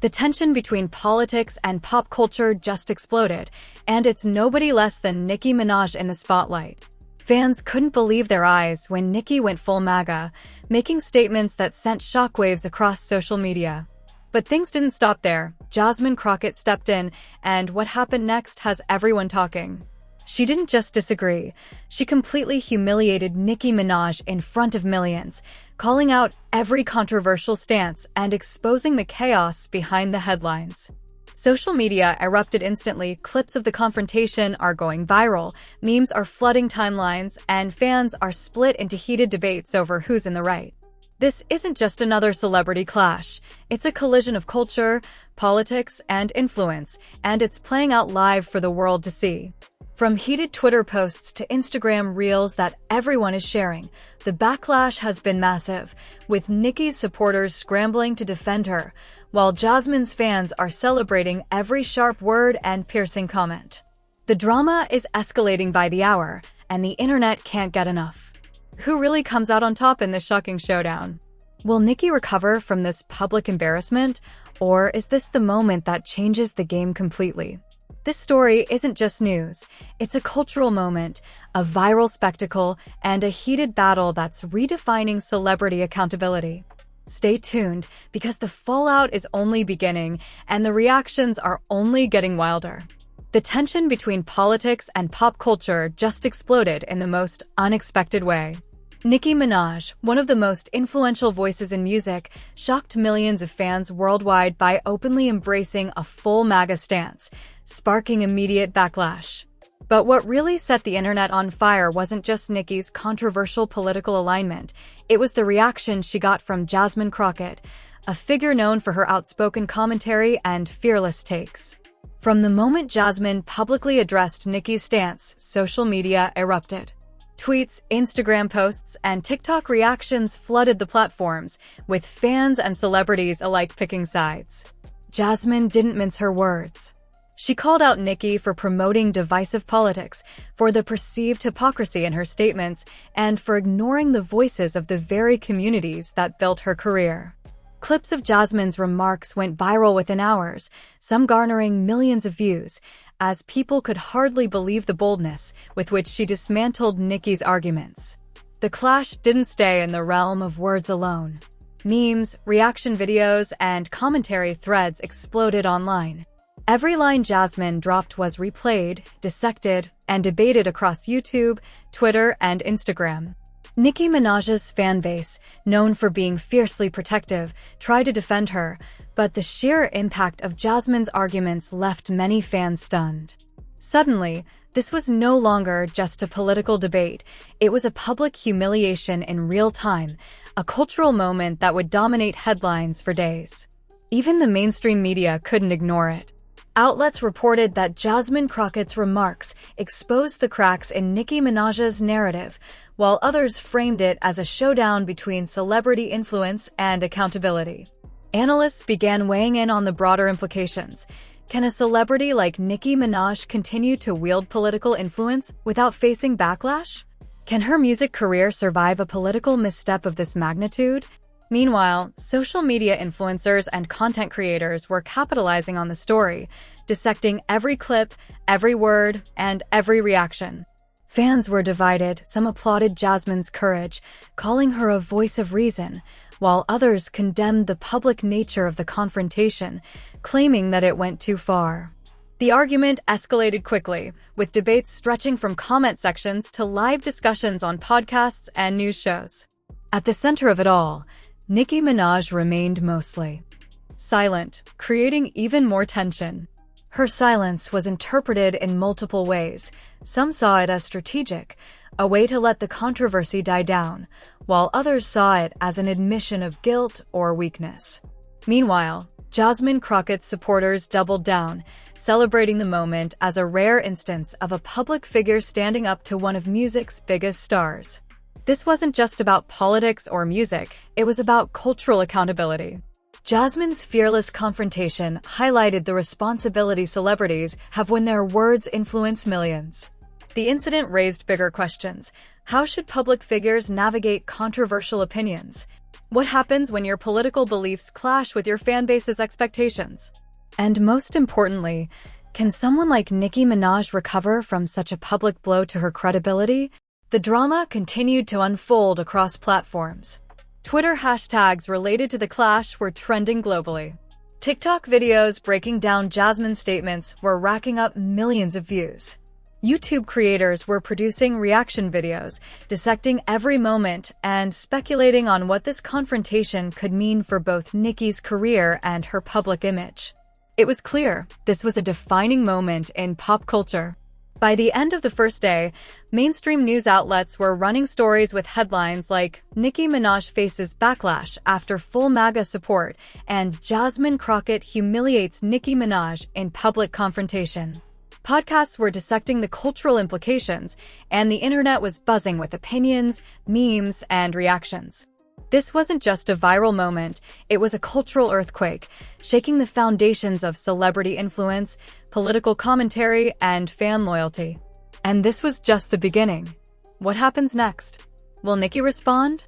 The tension between politics and pop culture just exploded, and it's nobody less than Nicki Minaj in the spotlight. Fans couldn't believe their eyes when Nicki went full MAGA, making statements that sent shockwaves across social media. But things didn't stop there. Jasmine Crockett stepped in, and what happened next has everyone talking. She didn't just disagree. She completely humiliated Nicki Minaj in front of millions, calling out every controversial stance and exposing the chaos behind the headlines. Social media erupted instantly, clips of the confrontation are going viral, memes are flooding timelines, and fans are split into heated debates over who's in the right. This isn't just another celebrity clash. It's a collision of culture, politics, and influence, and it's playing out live for the world to see. From heated Twitter posts to Instagram reels that everyone is sharing, the backlash has been massive, with Nicki's supporters scrambling to defend her, while Jasmine's fans are celebrating every sharp word and piercing comment. The drama is escalating by the hour, and the internet can't get enough. Who really comes out on top in this shocking showdown? Will Nicki recover from this public embarrassment, or is this the moment that changes the game completely? This story isn't just news. It's a cultural moment, a viral spectacle, and a heated battle that's redefining celebrity accountability. Stay tuned, because the fallout is only beginning, and the reactions are only getting wilder. The tension between politics and pop culture just exploded in the most unexpected way. Nicki Minaj, one of the most influential voices in music, shocked millions of fans worldwide by openly embracing a full MAGA stance, sparking immediate backlash. But what really set the internet on fire wasn't just Nicki's controversial political alignment, it was the reaction she got from Jasmine Crockett, a figure known for her outspoken commentary and fearless takes. From the moment Jasmine publicly addressed Nicki's stance, social media erupted. Tweets, Instagram posts, and TikTok reactions flooded the platforms, with fans and celebrities alike picking sides. Jasmine didn't mince her words. She called out Nicki for promoting divisive politics, for the perceived hypocrisy in her statements, and for ignoring the voices of the very communities that built her career. Clips of Jasmine's remarks went viral within hours, some garnering millions of views, as people could hardly believe the boldness with which she dismantled Nicki's arguments. The clash didn't stay in the realm of words alone. Memes, reaction videos, and commentary threads exploded online. Every line Jasmine dropped was replayed, dissected, and debated across YouTube, Twitter, and Instagram. Nicki Minaj's fanbase, known for being fiercely protective, tried to defend her, but the sheer impact of Jasmine's arguments left many fans stunned. Suddenly, this was no longer just a political debate, it was a public humiliation in real time, a cultural moment that would dominate headlines for days. Even the mainstream media couldn't ignore it. Outlets reported that Jasmine Crockett's remarks exposed the cracks in Nicki Minaj's narrative, while others framed it as a showdown between celebrity influence and accountability. Analysts began weighing in on the broader implications. Can a celebrity like Nicki Minaj continue to wield political influence without facing backlash? Can her music career survive a political misstep of this magnitude? Meanwhile, social media influencers and content creators were capitalizing on the story, dissecting every clip, every word, and every reaction. Fans were divided. Some applauded Jasmine's courage, calling her a voice of reason, while others condemned the public nature of the confrontation, claiming that it went too far. The argument escalated quickly, with debates stretching from comment sections to live discussions on podcasts and news shows. At the center of it all, Nicki Minaj remained mostly silent, creating even more tension. Her silence was interpreted in multiple ways. Some saw it as strategic, a way to let the controversy die down, while others saw it as an admission of guilt or weakness. Meanwhile, Jasmine Crockett's supporters doubled down, celebrating the moment as a rare instance of a public figure standing up to one of music's biggest stars. This wasn't just about politics or music, it was about cultural accountability. Jasmine's fearless confrontation highlighted the responsibility celebrities have when their words influence millions. The incident raised bigger questions. How should public figures navigate controversial opinions? What happens when your political beliefs clash with your fanbase's expectations? And most importantly, can someone like Nicki Minaj recover from such a public blow to her credibility? The drama continued to unfold across platforms. Twitter hashtags related to the clash were trending globally. TikTok videos breaking down Jasmine's statements were racking up millions of views. YouTube creators were producing reaction videos, dissecting every moment and speculating on what this confrontation could mean for both Nicki's career and her public image. It was clear this was a defining moment in pop culture. By the end of the first day, mainstream news outlets were running stories with headlines like "Nicki Minaj faces backlash after full MAGA support" and "Jasmine Crockett humiliates Nicki Minaj in public confrontation." Podcasts were dissecting the cultural implications, and the internet was buzzing with opinions, memes, and reactions. This wasn't just a viral moment, it was a cultural earthquake, shaking the foundations of celebrity influence, political commentary, and fan loyalty. And this was just the beginning. What happens next? Will Nicki respond?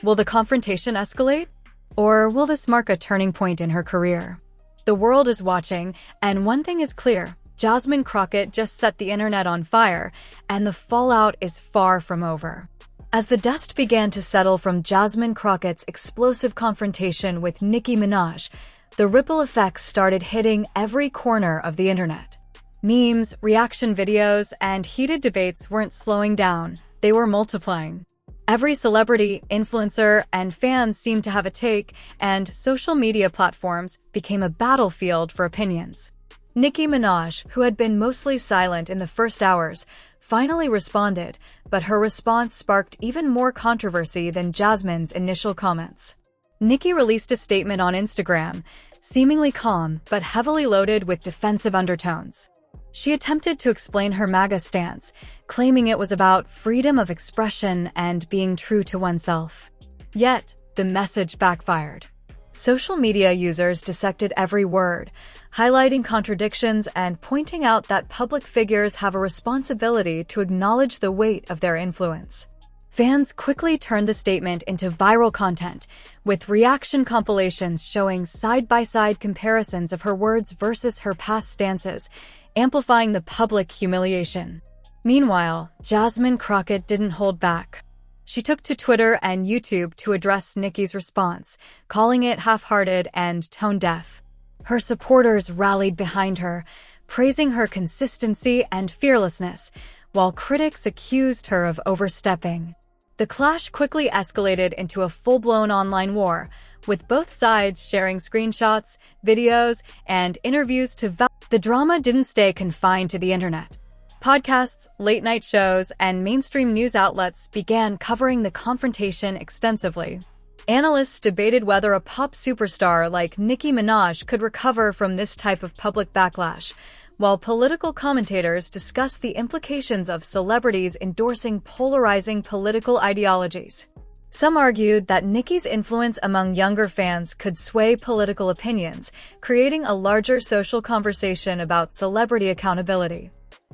Will the confrontation escalate? Or will this mark a turning point in her career? The world is watching, and one thing is clear: Jasmine Crockett just set the internet on fire, and the fallout is far from over. As the dust began to settle from Jasmine Crockett's explosive confrontation with Nicki Minaj, the ripple effects started hitting every corner of the internet. Memes, reaction videos, and heated debates weren't slowing down, they were multiplying. Every celebrity, influencer, and fan seemed to have a take, and social media platforms became a battlefield for opinions. Nicki Minaj, who had been mostly silent in the first hours, finally responded, but her response sparked even more controversy than Jasmine's initial comments. Nicki released a statement on Instagram, seemingly calm but heavily loaded with defensive undertones. She attempted to explain her MAGA stance, claiming it was about freedom of expression and being true to oneself. Yet, the message backfired. Social media users dissected every word, highlighting contradictions and pointing out that public figures have a responsibility to acknowledge the weight of their influence. Fans quickly turned the statement into viral content, with reaction compilations showing side-by-side comparisons of her words versus her past stances, amplifying the public humiliation. Meanwhile, Jasmine Crockett didn't hold back. She took to Twitter and YouTube to address Nicki's response, calling it half-hearted and tone-deaf. Her supporters rallied behind her, praising her consistency and fearlessness, while critics accused her of overstepping. The clash quickly escalated into a full-blown online war, with both sides sharing screenshots, videos, and interviews to The drama didn't stay confined to the internet. Podcasts, late-night shows, and mainstream news outlets began covering the confrontation extensively. Analysts debated whether a pop superstar like Nicki Minaj could recover from this type of public backlash, while political commentators discussed the implications of celebrities endorsing polarizing political ideologies. Some argued that Nicki's influence among younger fans could sway political opinions, creating a larger social conversation about celebrity accountability.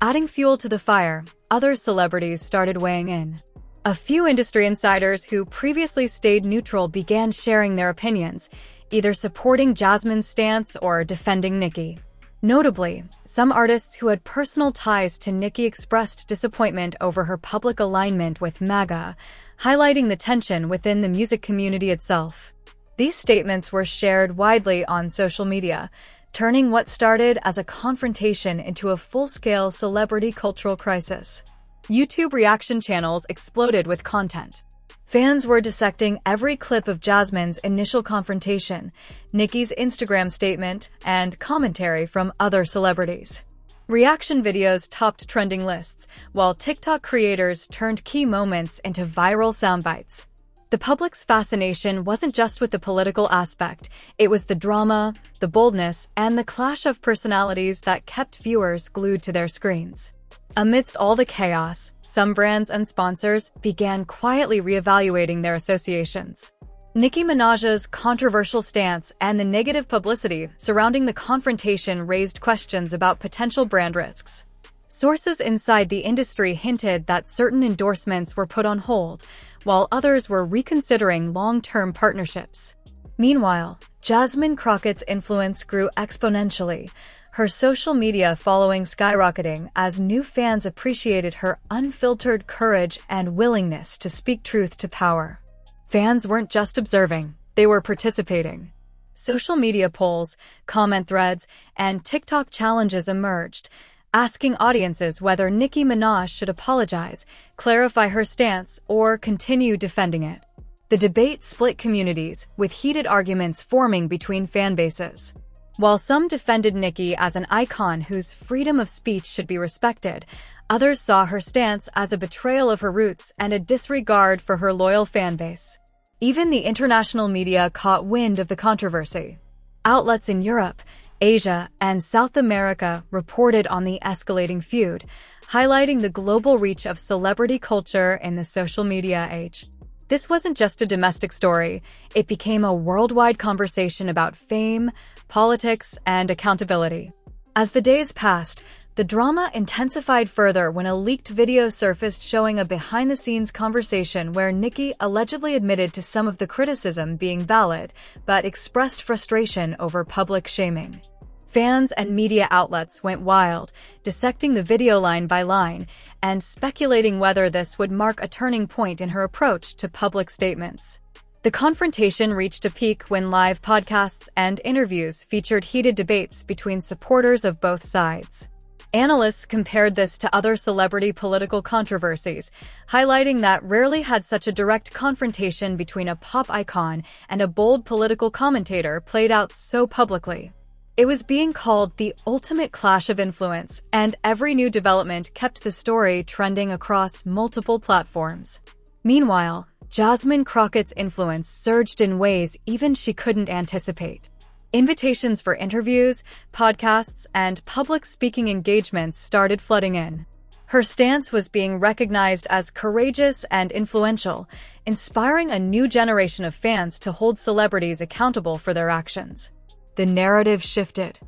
Adding fuel to the fire, other celebrities started weighing in. A few industry insiders who previously stayed neutral began sharing their opinions, either supporting Jasmine's stance or defending Nicki. Notably, some artists who had personal ties to Nicki expressed disappointment over her public alignment with MAGA, highlighting the tension within the music community itself. These statements were shared widely on social media, turning what started as a confrontation into a full-scale celebrity cultural crisis. YouTube reaction channels exploded with content. Fans were dissecting every clip of Jasmine's initial confrontation, Nicki's Instagram statement, and commentary from other celebrities. Reaction videos topped trending lists, while TikTok creators turned key moments into viral soundbites. The public's fascination wasn't just with the political aspect, it was the drama, the boldness, and the clash of personalities that kept viewers glued to their screens. Amidst all the chaos, some brands and sponsors began quietly reevaluating their associations. Nicki Minaj's controversial stance and the negative publicity surrounding the confrontation raised questions about potential brand risks. Sources inside the industry hinted that certain endorsements were put on hold, while others were reconsidering long-term partnerships. Meanwhile, Jasmine Crockett's influence grew exponentially, her social media following skyrocketing as new fans appreciated her unfiltered courage and willingness to speak truth to power. Fans weren't just observing, they were participating. Social media polls, comment threads, and TikTok challenges emerged, asking audiences whether Nicki Minaj should apologize, clarify her stance, or continue defending it. The debate split communities, with heated arguments forming between fan bases. While some defended Nicki as an icon whose freedom of speech should be respected, others saw her stance as a betrayal of her roots and a disregard for her loyal fan base. Even the international media caught wind of the controversy. Outlets in Europe, Asia, and South America reported on the escalating feud, highlighting the global reach of celebrity culture in the social media age. This wasn't just a domestic story, it became a worldwide conversation about fame, politics, and accountability. As the days passed, the drama intensified further when a leaked video surfaced showing a behind-the-scenes conversation where Nicki allegedly admitted to some of the criticism being valid, but expressed frustration over public shaming. Fans and media outlets went wild, dissecting the video line by line, and speculating whether this would mark a turning point in her approach to public statements. The confrontation reached a peak when live podcasts and interviews featured heated debates between supporters of both sides. Analysts compared this to other celebrity political controversies, highlighting that rarely had such a direct confrontation between a pop icon and a bold political commentator played out so publicly. It was being called the ultimate clash of influence, and every new development kept the story trending across multiple platforms. Meanwhile, Jasmine Crockett's influence surged in ways even she couldn't anticipate. Invitations for interviews, podcasts, and public speaking engagements started flooding in. Her stance was being recognized as courageous and influential, inspiring a new generation of fans to hold celebrities accountable for their actions. The narrative shifted.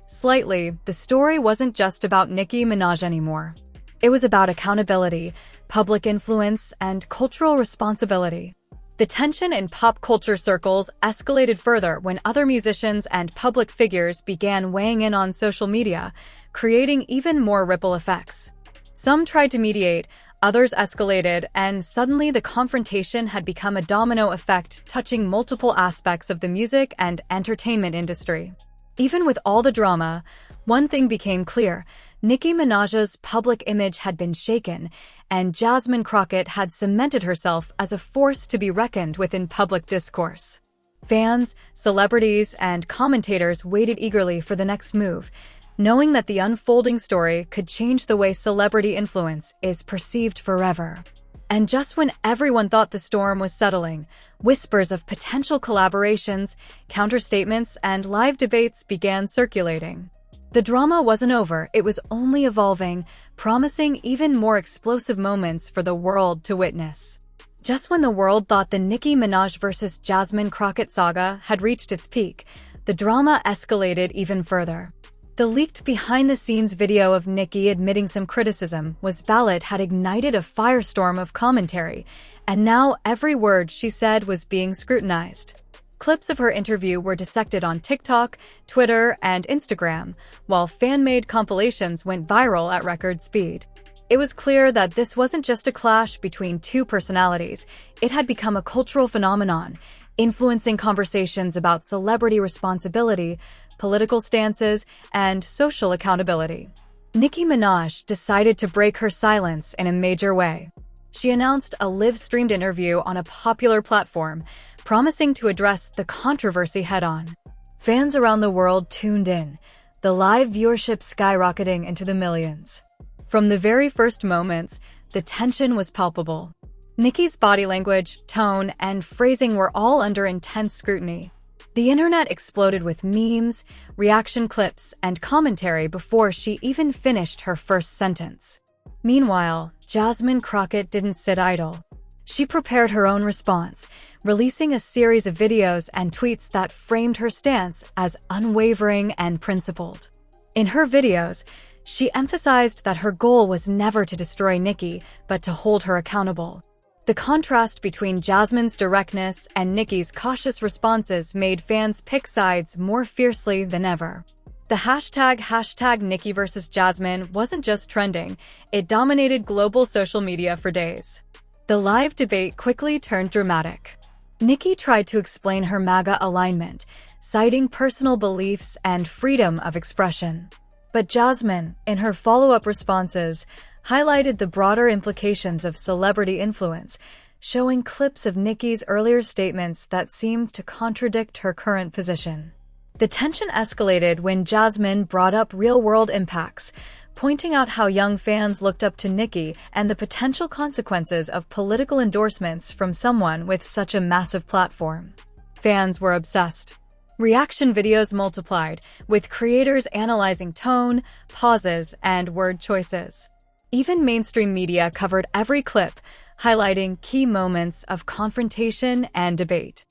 Slightly, the story wasn't just about Nicki Minaj anymore. It was about accountability, public influence, and cultural responsibility. The tension in pop culture circles escalated further when other musicians and public figures began weighing in on social media, creating even more ripple effects. Some tried to mediate, others escalated, and suddenly the confrontation had become a domino effect touching multiple aspects of the music and entertainment industry. Even with all the drama, one thing became clear: Nicki Minaj's public image had been shaken, and Jasmine Crockett had cemented herself as a force to be reckoned with in public discourse. Fans, celebrities, and commentators waited eagerly for the next move, knowing that the unfolding story could change the way celebrity influence is perceived forever. And just when everyone thought the storm was settling, whispers of potential collaborations, counterstatements, and live debates began circulating. The drama wasn't over, it was only evolving, promising even more explosive moments for the world to witness. Just when the world thought the Nicki Minaj versus Jasmine Crockett saga had reached its peak, the drama escalated even further. The leaked behind-the-scenes video of Nicki admitting some criticism was valid had ignited a firestorm of commentary, and now every word she said was being scrutinized. Clips of her interview were dissected on TikTok, Twitter, and Instagram, while fan-made compilations went viral at record speed. It was clear that this wasn't just a clash between two personalities, it had become a cultural phenomenon, influencing conversations about celebrity responsibility, political stances, and social accountability. Nicki Minaj decided to break her silence in a major way. She announced a live-streamed interview on a popular platform, promising to address the controversy head-on. Fans around the world tuned in, the live viewership skyrocketing into the millions. From the very first moments, the tension was palpable. Nicki's body language, tone, and phrasing were all under intense scrutiny. The internet exploded with memes, reaction clips, and commentary before she even finished her first sentence. Meanwhile, Jasmine Crockett didn't sit idle. She prepared her own response, releasing a series of videos and tweets that framed her stance as unwavering and principled. In her videos, She emphasized that her goal was never to destroy Nicki, but to hold her accountable. The contrast between Jasmine's directness and Nicki's cautious responses made fans pick sides more fiercely than ever. The hashtag Nicki versus Jasmine wasn't just trending, it dominated global social media for days. The live debate quickly turned dramatic. Nicki tried to explain her MAGA alignment, citing personal beliefs and freedom of expression. But Jasmine, in her follow-up responses, highlighted the broader implications of celebrity influence, showing clips of Nicki's earlier statements that seemed to contradict her current position. The tension escalated when Jasmine brought up real-world impacts, pointing out how young fans looked up to Nicki and the potential consequences of political endorsements from someone with such a massive platform. Fans were obsessed. Reaction videos multiplied, with creators analyzing tone, pauses, and word choices. Even mainstream media covered every clip, highlighting key moments of confrontation and debate.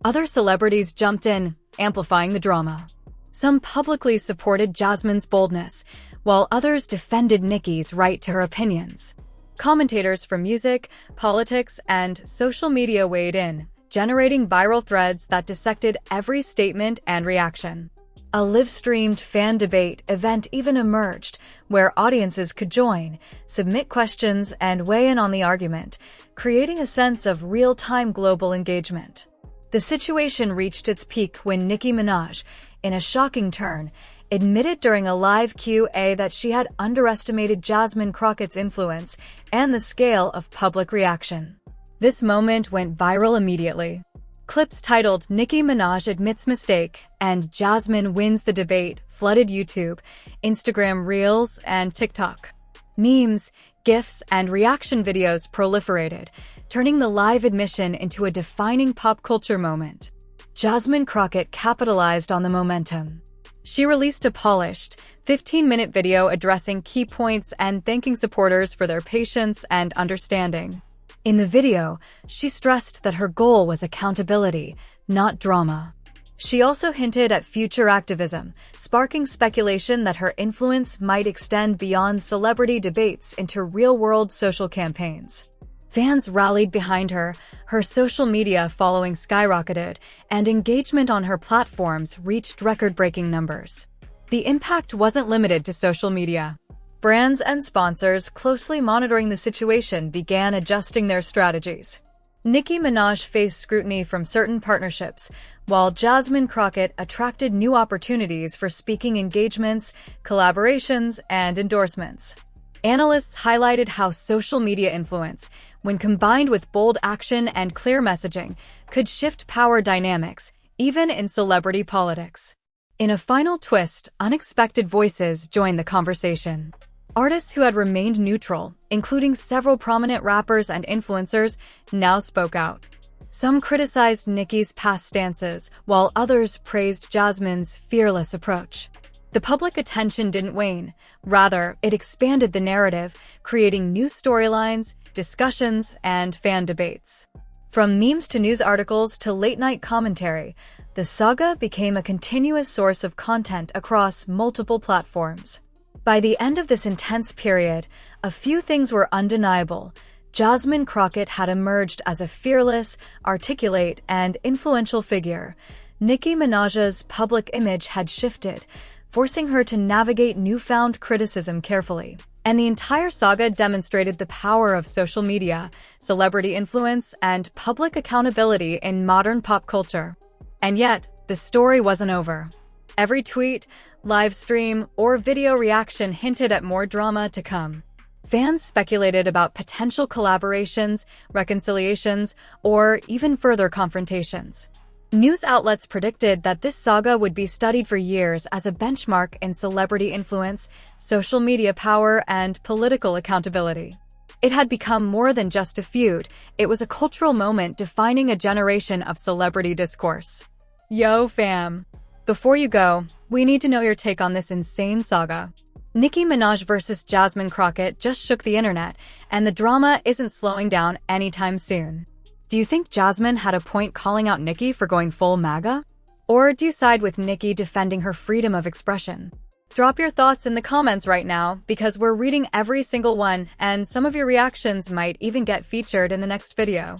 Other celebrities jumped in, amplifying the drama. Some publicly supported Jasmine's boldness, while others defended Nicki's right to her opinions. Commentators from music, politics, and social media weighed in, generating viral threads that dissected every statement and reaction. A live-streamed fan debate event even emerged, where audiences could join, submit questions, and weigh in on the argument, creating a sense of real-time global engagement. The situation reached its peak when Nicki Minaj, in a shocking turn, admitted during a live Q&A that she had underestimated Jasmine Crockett's influence and the scale of public reaction. This moment went viral immediately. Clips titled "Nicki Minaj Admits Mistake" and "Jasmine Wins the Debate" flooded YouTube, Instagram Reels, and TikTok. Memes, GIFs, and reaction videos proliferated, turning the live admission into a defining pop culture moment. Jasmine Crockett capitalized on the momentum. She released a polished, 15-minute video addressing key points and thanking supporters for their patience and understanding. In the video, she stressed that her goal was accountability, not drama. She also hinted at future activism, sparking speculation that her influence might extend beyond celebrity debates into real-world social campaigns. Fans rallied behind her, her social media following skyrocketed, and engagement on her platforms reached record-breaking numbers. The impact wasn't limited to social media. Brands and sponsors closely monitoring the situation began adjusting their strategies. Nicki Minaj faced scrutiny from certain partnerships, while Jasmine Crockett attracted new opportunities for speaking engagements, collaborations, and endorsements. Analysts highlighted how social media influence, when combined with bold action and clear messaging, could shift power dynamics, even in celebrity politics. In a final twist, unexpected voices joined the conversation. Artists who had remained neutral, including several prominent rappers and influencers, now spoke out. Some criticized Nicki's past stances, while others praised Jasmine's fearless approach. The public attention didn't wane. Rather, it expanded the narrative, creating new storylines, discussions, and fan debates. From memes to news articles to late-night commentary, the saga became a continuous source of content across multiple platforms. By the end of this intense period, a few things were undeniable. Jasmine Crockett had emerged as a fearless, articulate, and influential figure. Nicki Minaj's public image had shifted, forcing her to navigate newfound criticism carefully. And the entire saga demonstrated the power of social media, celebrity influence, and public accountability in modern pop culture. And yet, the story wasn't over. Every tweet, live stream, or video reaction hinted at more drama to come. Fans speculated about potential collaborations, reconciliations, or even further confrontations. News outlets predicted that this saga would be studied for years as a benchmark in celebrity influence, social media power, and political accountability. It had become more than just a feud, it was a cultural moment defining a generation of celebrity discourse. Yo, fam! Before you go, we need to know your take on this insane saga. Nicki Minaj versus Jasmine Crockett just shook the internet, and the drama isn't slowing down anytime soon. Do you think Jasmine had a point calling out Nicki for going full MAGA? Or do you side with Nicki defending her freedom of expression? Drop your thoughts in the comments right now because we're reading every single one and some of your reactions might even get featured in the next video.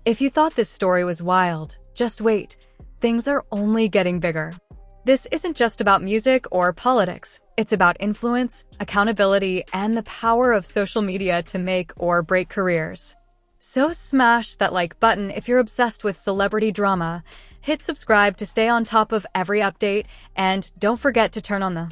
If you thought this story was wild, just wait. Things are only getting bigger. This isn't just about music or politics. It's about influence, accountability, and the power of social media to make or break careers. So smash that like button if you're obsessed with celebrity drama, hit subscribe to stay on top of every update, and don't forget to turn on the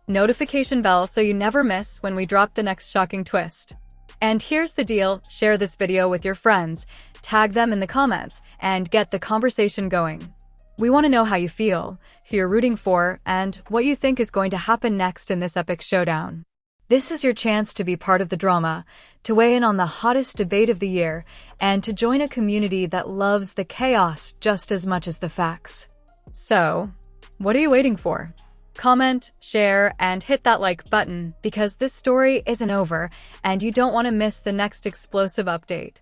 notification bell so you never miss when we drop the next shocking twist. And here's the deal, share this video with your friends, tag them in the comments, and get the conversation going. We want to know how you feel, who you're rooting for, and what you think is going to happen next in this epic showdown. This is your chance to be part of the drama, to weigh in on the hottest debate of the year, and to join a community that loves the chaos just as much as the facts. So, what are you waiting for? Comment, share, and hit that like button because this story isn't over and you don't want to miss the next explosive update.